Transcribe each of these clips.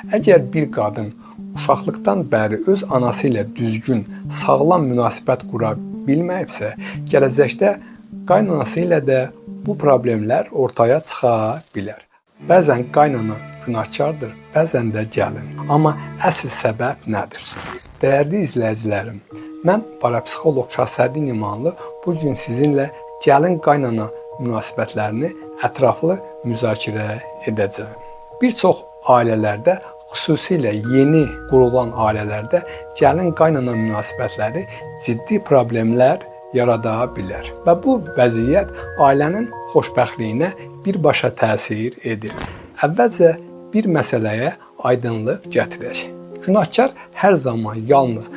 Əgər bir qadın uşaqlıqdan bəri öz anası ilə düzgün, sağlam münasibət qura bilməyibsə, gələcəkdə qaynanası ilə də bu problemlər ortaya çıxa bilər. Bəzən qaynana günahkardır, bəzən də gəlin. Amma əsl səbəb nədir? Dəyərli izləyicilərim, mən parapsixoloq Şahsəddin İmanlı bu gün sizinlə gəlin-qaynana münasibətlərini ətraflı müzakirə edəcəm. Bir çox ailələrdə, xüsusilə yeni qurulan ailələrdə gəlin-qaynana münasibətləri ciddi problemlər yarada bilər və bu vəziyyət ailənin xoşbəxtliyinə birbaşa təsir edir. Əvvəlcə bir məsələyə aydınlıq gətirək. Günahkar hər zaman yalnız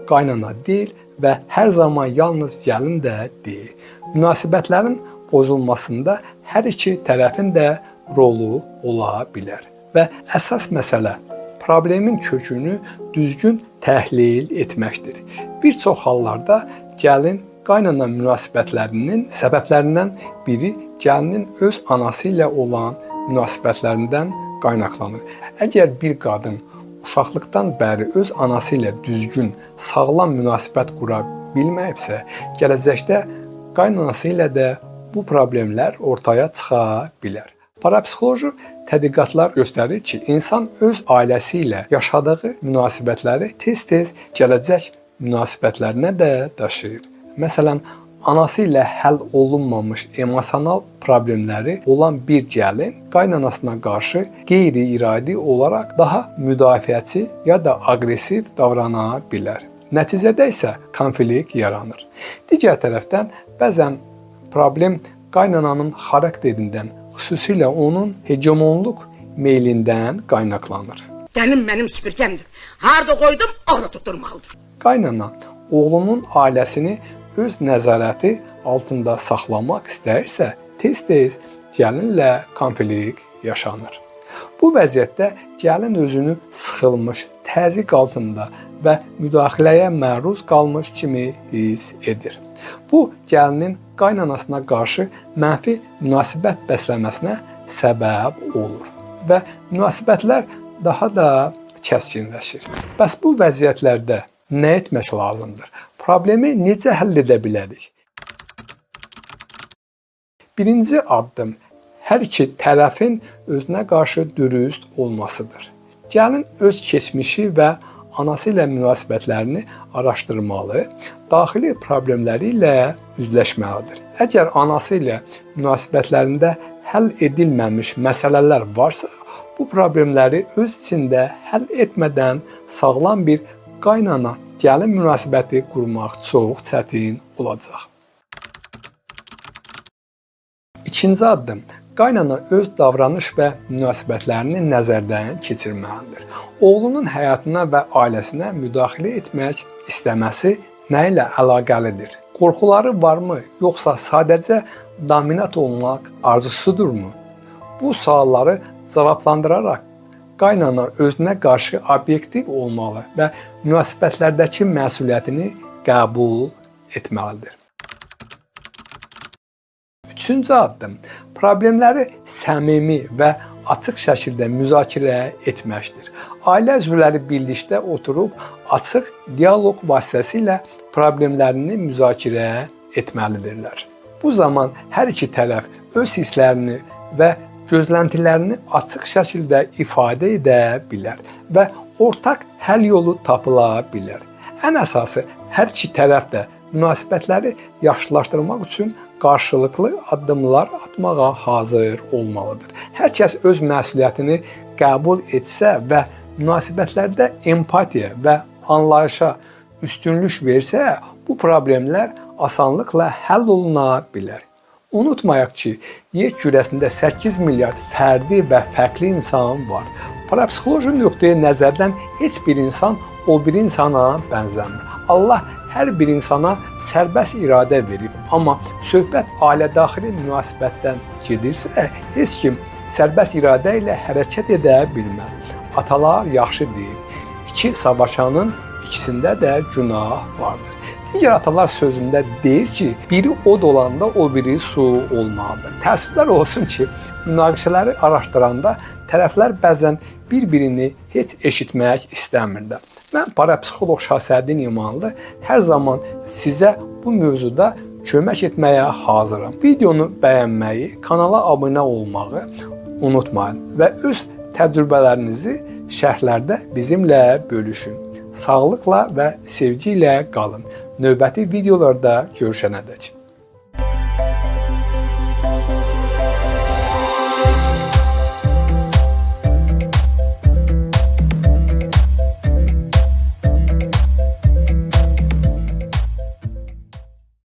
qaynana deyil və hər zaman yalnız gəlin də deyil. Münasibətlərin pozulmasında hər iki tərəfin də rolu ola bilər və əsas məsələ problemin kökünü düzgün təhlil etməkdir. Bir çox hallarda gəlin qaynana münasibətlərinin səbəblərindən biri gəlinin öz anası ilə olan münasibətlərindən qaynaqlanır. Əgər bir qadın uşaqlıqdan bəri öz anası ilə düzgün, sağlam münasibət qura bilməyibsə, gələcəkdə qaynanası ilə də bu problemlər ortaya çıxa bilər. Parapsixoloji tədqiqatlar göstərir ki, insan öz ailəsi ilə yaşadığı münasibətləri tez-tez gələcək münasibətlərinə də daşıyır. Məsələn, anası ilə həll olunmamış emosional problemləri olan bir gəlin qaynanasına qarşı qeyri-iradi olaraq daha müdafiəçi ya da aqressiv davrana bilər. Nəticədə isə konflikt yaranır. Digər tərəfdən bəzən problem qaynananın xarakterindən, xüsusilə onun hegemonluq meylindən qaynaqlanır. Gəlin mənim süpürgəmdir. Harda qoydum, orada tutulmalıdır. Qaynana oğlunun ailəsini öz nəzarəti altında saxlamaq istəyirsə, tez-tez gəlinlə konflikt yaşanır. Bu vəziyyətdə gəlin özünü sıxılmış, təzyiq altında və müdaxiləyə məruz qalmış kimi hiss edir. Bu, gəlinin qaynanasına qarşı mənfi münasibət bəsləməsinə səbəb olur və münasibətlər daha da kəskinləşir. Bəs bu vəziyyətlərdə nə etmək lazımdır? Problemi necə həll edə bilərik? Birinci addım hər iki tərəfin özünə qarşı dürüst olmasıdır. Gəlin öz keçmişi və anası ilə münasibətlərini araşdırmalı, daxili problemləri ilə üzləşməlidir. Əgər anası ilə münasibətlərində həll edilməmiş məsələlər varsa, bu problemləri öz içində həll etmədən sağlam bir qaynana gəlin münasibəti qurmaq çox çətin olacaq. İkinci addım, qaynana öz davranış və münasibətlərini nəzərdən keçirməlidir. Oğlunun həyatına və ailəsinə müdaxilə etmək istəməsi nə ilə əlaqəlidir? Qorxuları varmı, yoxsa sadəcə dominant olmaq arzusudurmu? Bu sualları cavablandıraraq qaynana özünə qarşı obyektiv olmalı və münasibətlərdəki məsuliyyətini qəbul etməlidir. Üçüncü addım, problemləri səmimi və açıq şəkildə müzakirə etməkdir. Ailə üzvləri birlikdə oturub açıq dialoq vasitəsilə problemlərini müzakirə etməlidirlər. Bu zaman hər iki tərəf öz hisslərini və gözləntilərini açıq şəkildə ifadə edə bilər və ortaq həll yolu tapıla bilər. Ən əsası, hər iki tərəf də münasibətləri yaxşılaşdırmaq üçün qarşılıqlı addımlar atmağa hazır olmalıdır. Hər kəs öz məsuliyyətini qəbul etsə və münasibətlərdə empatiya və anlayışa üstünlük versə, bu problemlər asanlıqla həll oluna bilər. Unutmayaq ki, yer kürəsində 8 milyard fərdi və fərqli insan var. Parapsixoloji nöqteyi nəzərdən heç bir insan o bir insana bənzəmir. Allah hər bir insana sərbəst iradə verib, amma söhbət ailə-daxili münasibətdən gedirsə, heç kim sərbəst iradə ilə hərəkət edə bilməz. Atalar yaxşı deyib, iki savaşanın ikisində də günah vardır. Digər atalar sözündə deyir ki, biri od olanda o biri su olmalıdır. Təəssüflər olsun ki, münaqişələri araşdıranda tərəflər bəzən bir-birini heç eşitmək istəmirlər. Mən parapsixoloq Şahsəddin İmanlı hər zaman sizə bu mövzuda kömək etməyə hazıram. Videonu bəyənməyi, kanala abunə olmağı unutmayın və öz təcrübələrinizi şərhlərdə bizimlə bölüşün. Sağlıqla və sevgi ilə qalın. Növbəti videolarda görüşənədək.